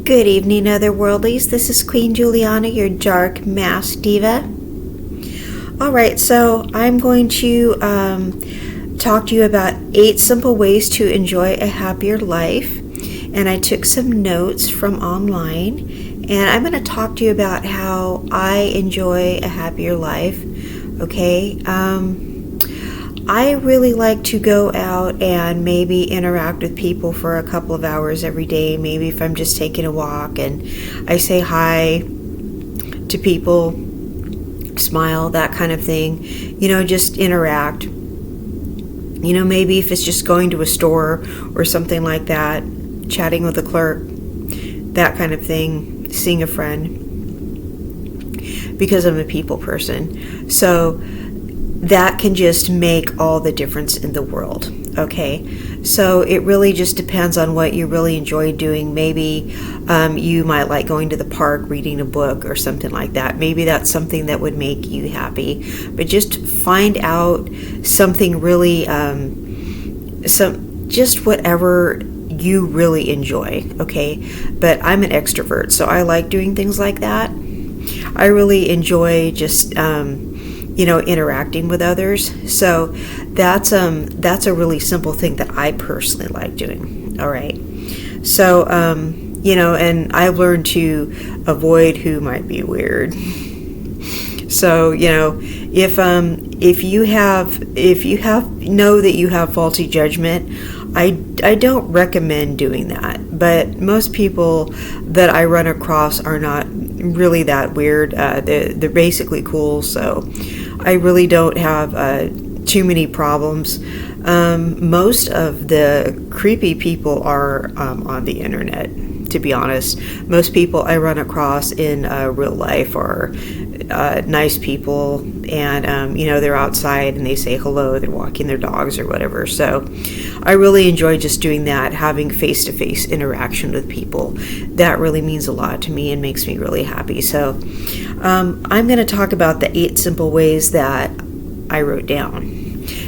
Good evening, otherworldlies. This is Queen Juliana, your dark mask diva. Alright, so I'm going to talk to you about 8 simple ways to enjoy a happier life. And I took some notes from online. And I'm going to talk to you about how I enjoy a happier life. Okay? I really like to go out and maybe interact with people for a couple of hours every day. Maybe if I'm just taking a walk and I say hi to people, smile, that kind of thing. Just interact. Maybe if it's just going to a store or something like that, chatting with a clerk, that kind of thing, seeing a friend, because I'm a people person. So that can just make all the difference in the world. Okay, so it really just depends on what you really enjoy doing. Maybe you might like going to the park, reading a book or something like that. Maybe that's something that would make you happy. But just find out something really, just whatever you really enjoy. Okay, but I'm an extrovert, so I like doing things like that. I really enjoy just interacting with others. So that's a really simple thing that I personally like doing. All right. So and I've learned to avoid who might be weird. So if you know that you have faulty judgment, I don't recommend doing that. But most people that I run across are not really that weird. They're basically cool. So I really don't have too many problems. Most of the creepy people are on the internet, to be honest. Most people I run across in real life are nice people, and they're outside and they say hello, they're walking their dogs or whatever. So I really enjoy just doing that, having face-to-face interaction with people. That really means a lot to me and makes me really happy. So I'm going to talk about the 8 simple ways that I wrote down,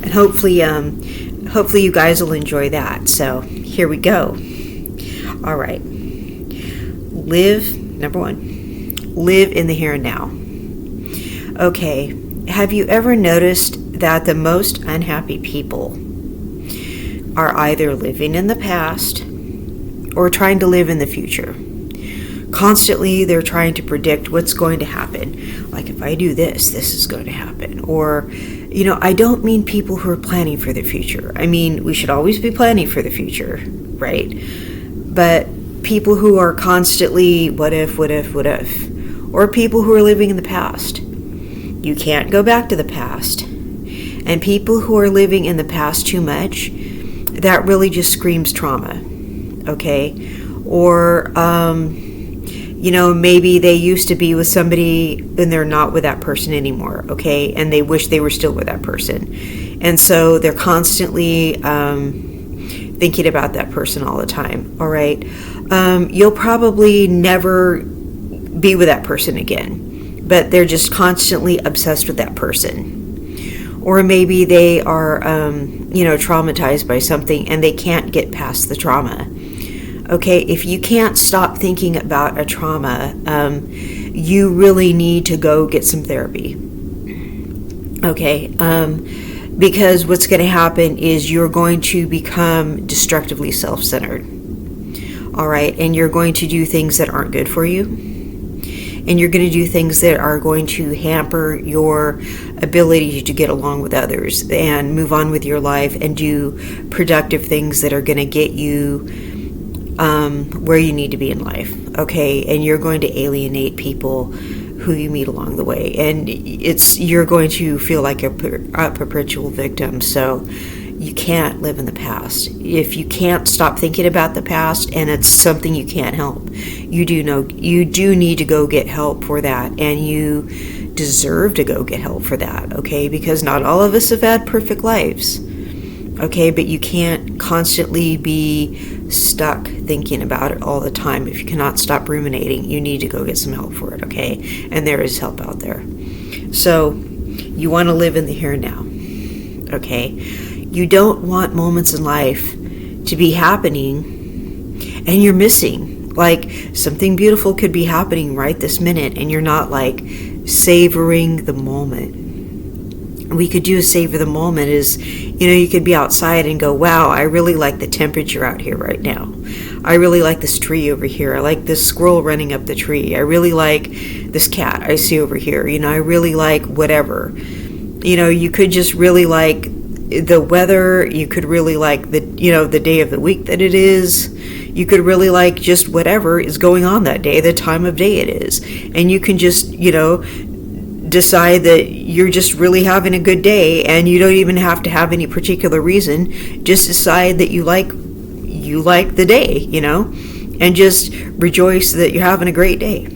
and hopefully you guys will enjoy that. So here we go. All right. Number 1, live in the here and now. Okay, have you ever noticed that the most unhappy people are either living in the past or trying to live in the future? Constantly, they're trying to predict what's going to happen. Like, if I do this, this is going to happen. Or, I don't mean people who are planning for the future. I mean, we should always be planning for the future, right? But people who are constantly, what if? Or people who are living in the past. You can't go back to the past. And people who are living in the past too much, that really just screams trauma, okay? Or, maybe they used to be with somebody and they're not with that person anymore, okay? And they wish they were still with that person. And so they're constantly thinking about that person all the time, all right? You'll probably never be with that person again, but they're just constantly obsessed with that person. Or maybe they are, traumatized by something and they can't get past the trauma. Okay, if you can't stop thinking about a trauma, you really need to go get some therapy. Okay, because what's going to happen is you're going to become destructively self-centered. All right, and you're going to do things that aren't good for you. And you're going to do things that are going to hamper your ability to get along with others and move on with your life and do productive things that are going to get you where you need to be in life. Okay, and you're going to alienate people who you meet along the way, and you're going to feel like a perpetual victim. So you can't live in the past. If you can't stop thinking about the past and it's something you can't help, you do need to go get help for that, and you deserve to go get help for that, okay? Because not all of us have had perfect lives, okay? But you can't constantly be stuck thinking about it all the time. If you cannot stop ruminating, you need to go get some help for it, okay? And there is help out there. So you want to live in the here and now, okay? You don't want moments in life to be happening and you're missing. Like something beautiful could be happening right this minute and you're not like savoring the moment. We could do a savor the moment is, you could be outside and go, wow, I really like the temperature out here right now. I really like this tree over here. I like this squirrel running up the tree. I really like this cat I see over here. I really like whatever. You could just really like the weather. You could really like the day of the week that it is. You could really like just whatever is going on that day, the time of day it is. And you can just, decide that you're just really having a good day, and you don't even have to have any particular reason. Just decide that you like the day, and just rejoice that you're having a great day.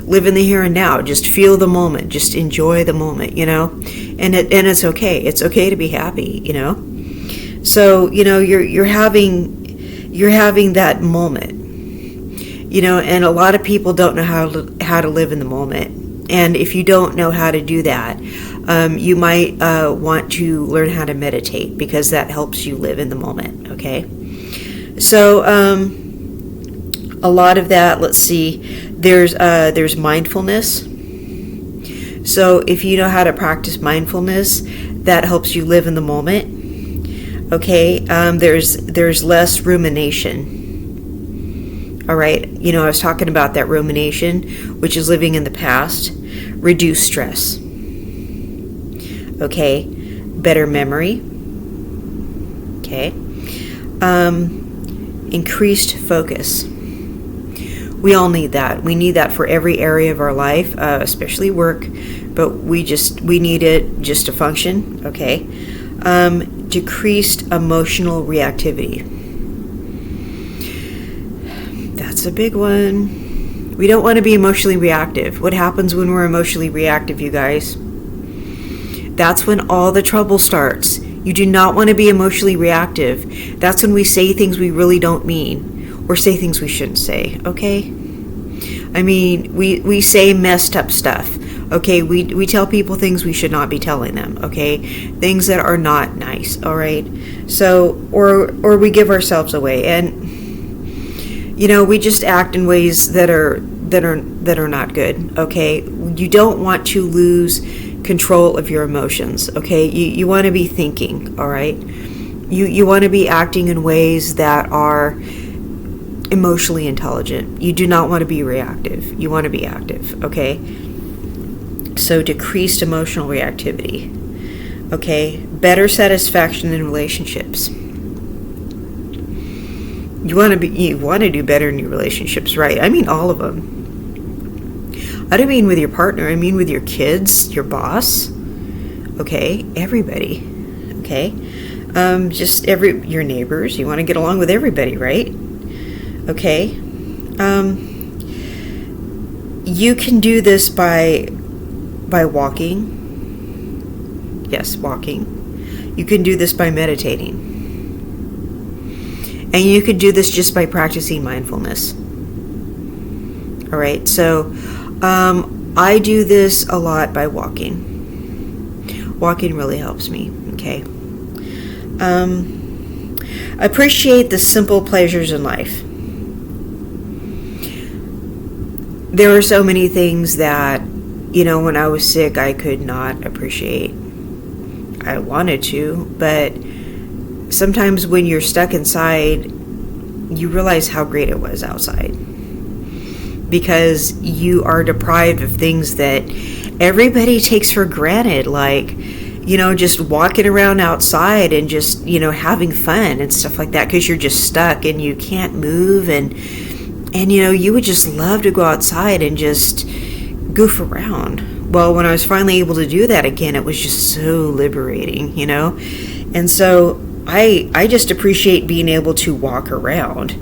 Live in the here and now. Just feel the moment. Just enjoy the moment, and it's okay. It's okay to be happy, So, you're having that moment, and a lot of people don't know how to live in the moment. And if you don't know how to do that, you might want to learn how to meditate, because that helps you live in the moment, okay? So a lot of that, let's see, there's mindfulness. So if you know how to practice mindfulness, that helps you live in the moment, okay? There's less rumination. All right, I was talking about that rumination, which is living in the past. Reduce stress. Okay, better memory. Okay, increased focus. We all need that. We need that for every area of our life, especially work, but we need it just to function. Okay, decreased emotional reactivity. That's a big one. We don't want to be emotionally reactive. What happens when we're emotionally reactive, you guys? That's when all the trouble starts. You do not want to be emotionally reactive. That's when we say things we really don't mean, or say things we shouldn't say, okay? I mean, we say messed up stuff, okay? We tell people things we should not be telling them, okay? Things that are not nice, all right? So, or we give ourselves away, and we just act in ways that are not good, okay? You don't want to lose control of your emotions, okay? You want to be thinking, all right? You want to be acting in ways that are emotionally intelligent. You do not want to be reactive. You want to be active, okay? So decreased emotional reactivity, okay? Better satisfaction in relationships. You want to do better in your relationships, right? I mean all of them. I don't mean with your partner, I mean with your kids, your boss, okay? Everybody, okay? Just your neighbors. You want to get along with everybody, right? Okay? You can do this by walking. Yes, walking. You can do this by meditating. And you could do this just by practicing mindfulness. All right, so I do this a lot by walking. Walking really helps me, okay? Appreciate the simple pleasures in life. There are so many things that, when I was sick, I could not appreciate. I wanted to, but sometimes when you're stuck inside, you realize how great it was outside, because you are deprived of things that everybody takes for granted, like, just walking around outside and just, having fun and stuff like that, because you're just stuck and you can't move, and you would just love to go outside and just goof around. Well, when I was finally able to do that again, it was just so liberating, and so I just appreciate being able to walk around.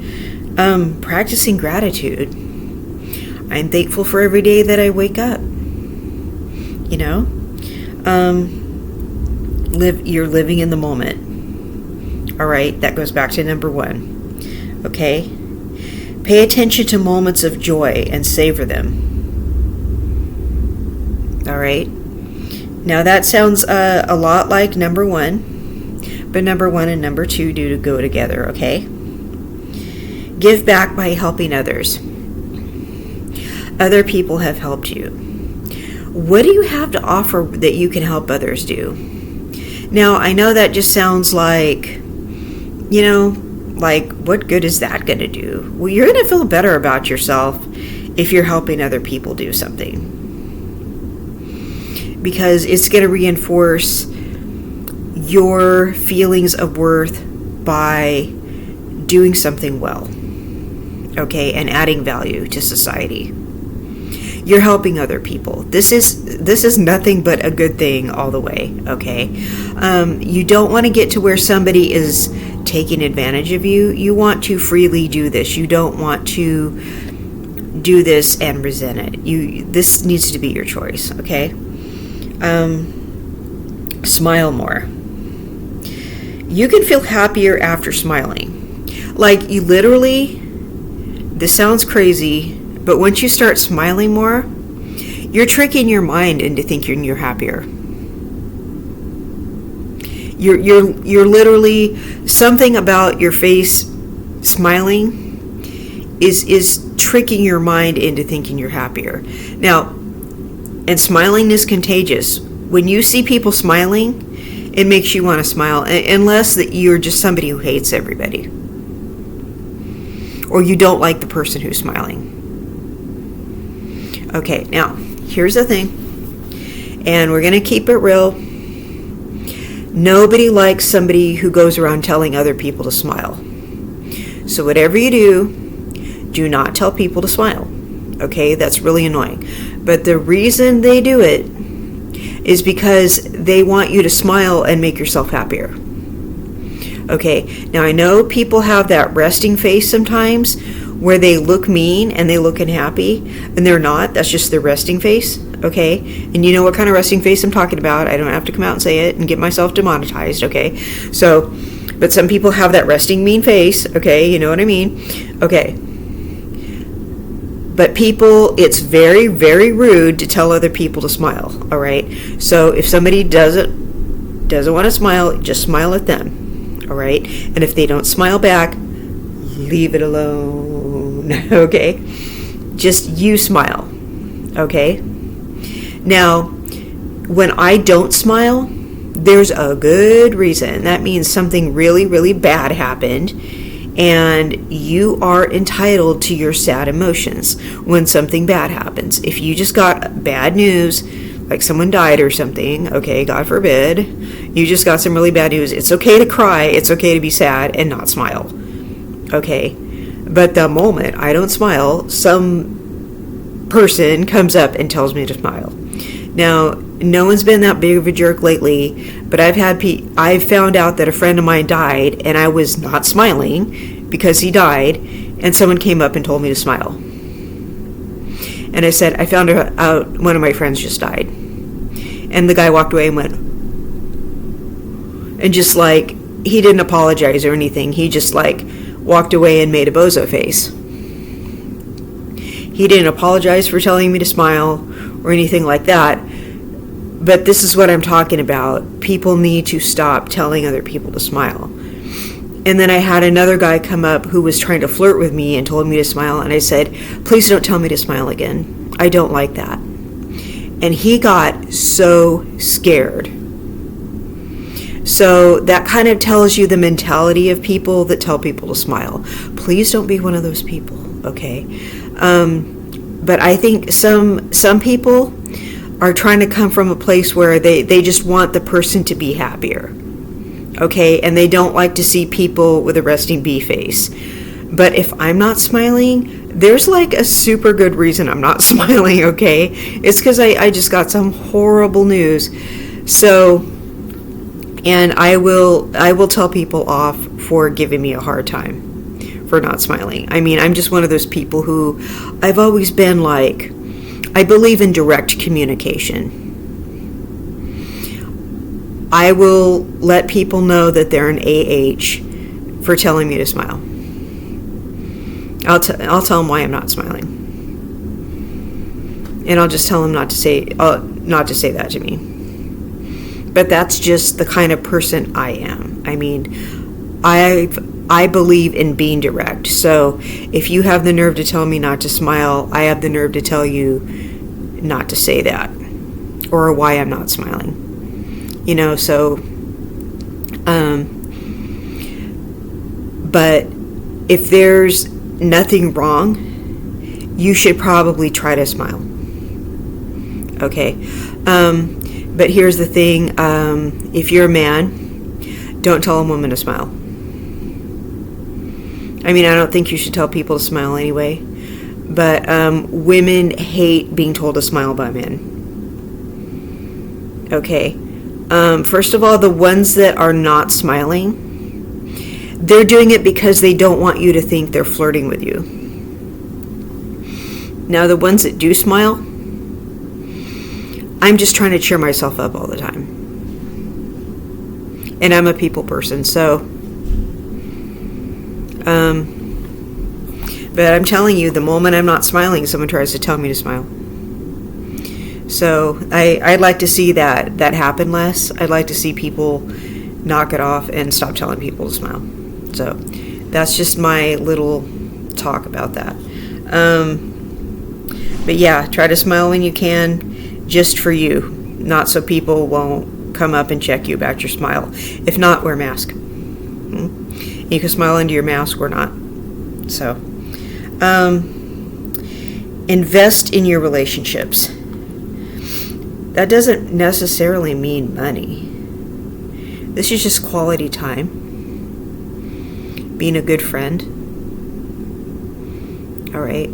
Practicing gratitude. I'm thankful for every day that I wake up. You're living in the moment. All right, that goes back to number 1. Okay? Pay attention to moments of joy and savor them. All right? Now that sounds a lot like number 1. But number 1 and number 2 do go together, okay? Give back by helping others. Other people have helped you. What do you have to offer that you can help others do? Now, I know that just sounds like, like, what good is that going to do? Well, you're going to feel better about yourself if you're helping other people do something. Because it's going to reinforce your feelings of worth by doing something well, okay, and adding value to society. You're helping other people. This is nothing but a good thing all the way, okay? You don't want to get to where somebody is taking advantage of you. You want to freely do this. You don't want to do this and resent it. This needs to be your choice, okay? Smile more. You can feel happier after smiling. Like, you literally, this sounds crazy, but once you start smiling more, you're tricking your mind into thinking you're happier. You're literally, something about your face smiling is tricking your mind into thinking you're happier. Now, and smiling is contagious. When you see people smiling, it makes you want to smile, unless that you're just somebody who hates everybody, or you don't like the person who's smiling. Okay, now, here's the thing, and we're going to keep it real. Nobody likes somebody who goes around telling other people to smile. So whatever you do not tell people to smile. Okay, that's really annoying. But the reason they do it is because they want you to smile and make yourself happier. Okay, now I know people have that resting face sometimes where they look mean and they look unhappy, and they're not. That's just their resting face, okay? And you know what kind of resting face I'm talking about. I don't have to come out and say it and get myself demonetized, okay? So, but some people have that resting mean face, okay? You know what I mean? Okay. But people, it's very, very rude to tell other people to smile, all right? So if somebody doesn't want to smile, just smile at them, all right? And if they don't smile back, leave it alone, okay? Just you smile, okay? Now, when I don't smile, there's a good reason. That means something really, really bad happened, and you are entitled to your sad emotions when something bad happens. If you just got bad news, like someone died or something, okay, God forbid, you just got some really bad news, it's okay to cry, it's okay to be sad and not smile, okay? But the moment I don't smile, some person comes up and tells me to smile. Now, no one's been that big of a jerk lately, but I've found out that a friend of mine died, and I was not smiling because he died, and someone came up and told me to smile. And I said, I found out one of my friends just died. And the guy walked away and went, and just like, he didn't apologize or anything. He just like walked away and made a bozo face. He didn't apologize for telling me to smile or anything like that. But this is what I'm talking about. People need to stop telling other people to smile. And then I had another guy come up who was trying to flirt with me and told me to smile. And I said, please don't tell me to smile again. I don't like that. And he got so scared. So that kind of tells you the mentality of people that tell people to smile. Please don't be one of those people, okay? But I think some people are trying to come from a place where they just want the person to be happier, okay? And they don't like to see people with a resting bee face. But if I'm not smiling, there's like a super good reason I'm not smiling, okay? It's because I just got some horrible news. So, and I will tell people off for giving me a hard time for not smiling. I mean, I'm just one of those people who I've always been like, I believe in direct communication. I will let people know that they're an AH for telling me to smile. I'll tell them why I'm not smiling, and I'll just tell them not to say that to me. But that's just the kind of person I am. I mean, I've I believe in being direct. So if you have the nerve to tell me not to smile, I have the nerve to tell you not to say that, or why I'm not smiling. So but if there's nothing wrong, you should probably try to smile. Okay. But here's the thing. If you're a man, don't tell a woman to smile. I mean, I don't think you should tell people to smile anyway. But women hate being told to smile by men. Okay. First of all, the ones that are not smiling, they're doing it because they don't want you to think they're flirting with you. Now, the ones that do smile, I'm just trying to cheer myself up all the time. And I'm a people person, so... but I'm telling you, the moment I'm not smiling, someone tries to tell me to smile. So I'd like to see that happen less. I'd like to see people knock it off and stop telling people to smile. So that's just my little talk about that. But yeah, try to smile when you can, just for you, not so people won't come up and check you about your smile. If not, wear a mask. You can smile into your mask or not. So invest in your relationships. That doesn't necessarily mean money. This is just quality time. Being a good friend. All right.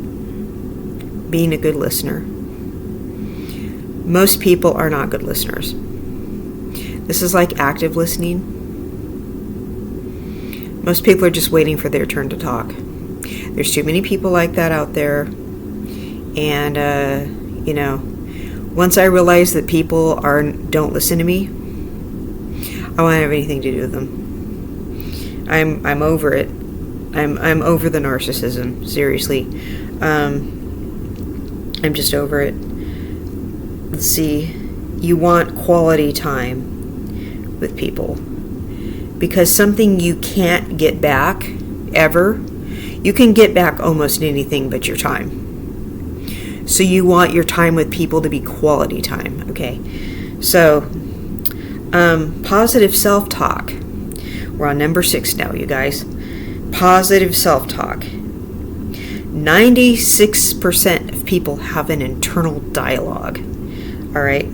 Being a good listener. Most people are not good listeners. This is like active listening. Most people are just waiting for their turn to talk. There's too many people like that out there. And, once I realize that people don't listen to me, I won't have anything to do with them. I'm over it. I'm over the narcissism. Seriously. I'm just over it. Let's see. You want quality time with people. Because something you can't get back, ever, you can get back almost anything but your time. So you want your time with people to be quality time, okay? So, positive self-talk. We're on number 6 now, you guys. Positive self-talk. 96% of people have an internal dialogue, all right?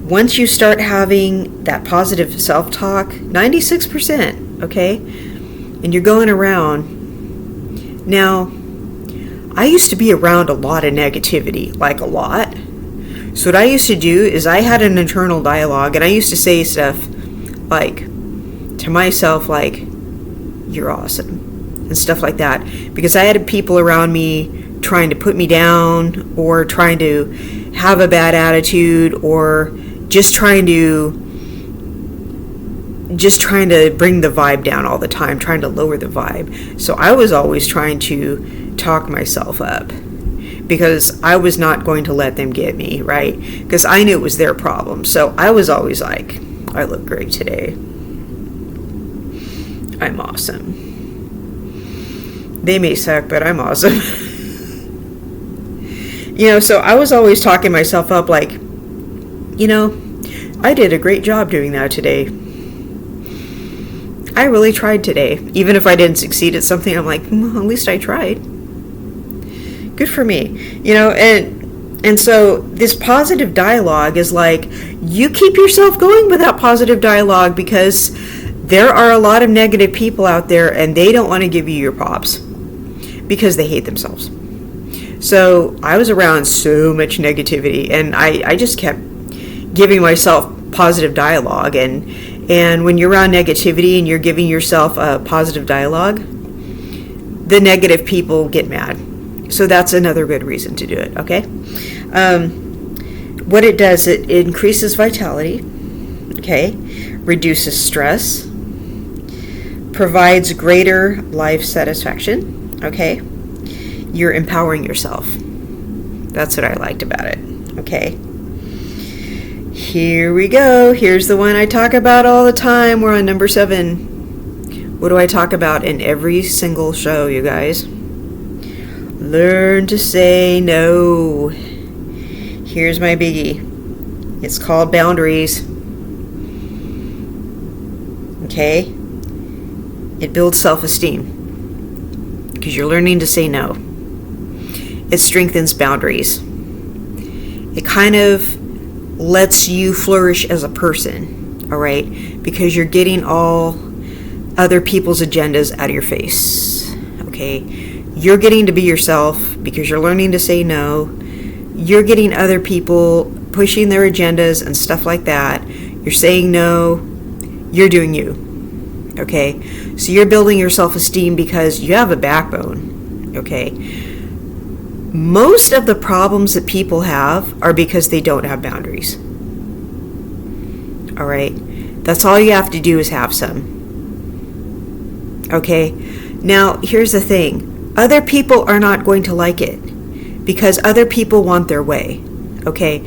Once you start having that positive self-talk, 96%, okay? And you're going around. Now, I used to be around a lot of negativity, like a lot. So what I used to do is I had an internal dialogue, and I used to say stuff like, to myself, like, you're awesome, and stuff like that. Because I had people around me trying to put me down, or trying to have a bad attitude, or just trying to bring the vibe down all the time, trying to lower the vibe. So I was always trying to talk myself up, because I was not going to let them get me, right? Because I knew it was their problem. So I was always like, I look great today. I'm awesome. They may suck, but I'm awesome. So I was always talking myself up like, I did a great job doing that today. I really tried today. Even if I didn't succeed at something, I'm like, well, at least I tried. Good for me. And so this positive dialogue is like, you keep yourself going with that positive dialogue, because there are a lot of negative people out there, and they don't want to give you your props because they hate themselves. So I was around so much negativity, and I just kept giving myself positive dialogue. And when you're around negativity and you're giving yourself a positive dialogue, the negative people get mad. So that's another good reason to do it, okay? What it does, it increases vitality, okay? Reduces stress, provides greater life satisfaction, okay? You're empowering yourself. That's what I liked about it, okay? Here we go. Here's the one I talk about all the time. We're on number 7. What do I talk about in every single show, you guys? Learn to say no. Here's my biggie. It's called boundaries. Okay? It builds self-esteem because you're learning to say no. It strengthens boundaries. It kind of lets you flourish as a person, all right? Because you're getting all other people's agendas out of your face, okay? You're getting to be yourself because you're learning to say no. You're getting other people pushing their agendas and stuff like that. You're saying no. You're doing you, okay? So you're building your self-esteem because you have a backbone, okay? Most of the problems that people have are because they don't have boundaries. All right? That's all you have to do is have some. Okay? Now, here's the thing. Other people are not going to like it because other people want their way. Okay?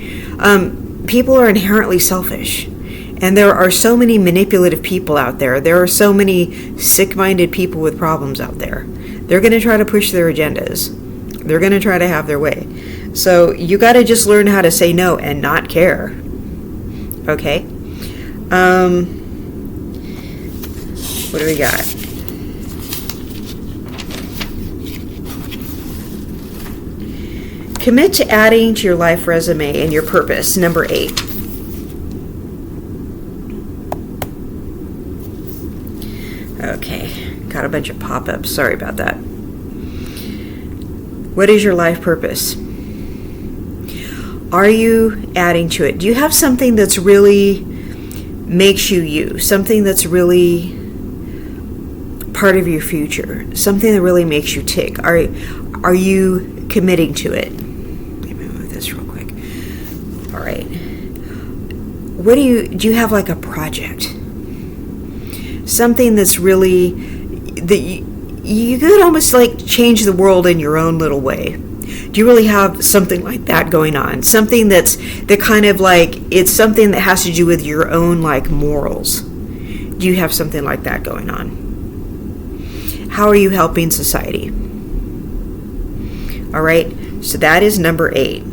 People are inherently selfish. And there are so many manipulative people out there. There are so many sick-minded people with problems out there. They're going to try to push their agendas. They're going to try to have their way. So you got to just learn how to say no and not care. Okay? What do we got? Commit to adding to your life resume and your purpose, number 8. Okay, got a bunch of pop-ups. Sorry about that. What is your life purpose? Are you adding to it? Do you have something that's really makes you you? Something that's really part of your future? Something that really makes you tick? Are you committing to it? Let me move this real quick. All right. Do you have like a project? Something that's really that you could almost like change the world in your own little way. Do you really have something like that going on? Something that kind of like, it's something that has to do with your own like morals. Do you have something like that going on? How are you helping society? All right, so that is number 8.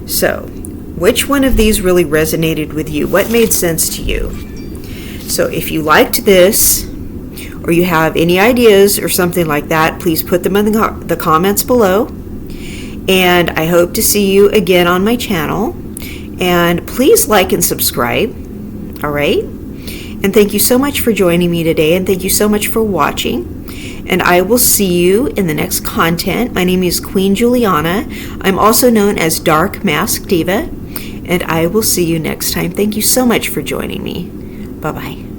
So, which one of these really resonated with you? What made sense to you? So if you liked this, or you have any ideas or something like that, please put them in the comments below. And I hope to see you again on my channel. And please like and subscribe. All right? And thank you so much for joining me today. And thank you so much for watching. And I will see you in the next content. My name is Queen Juliana. I'm also known as Dark Mask Diva. And I will see you next time. Thank you so much for joining me. Bye-bye.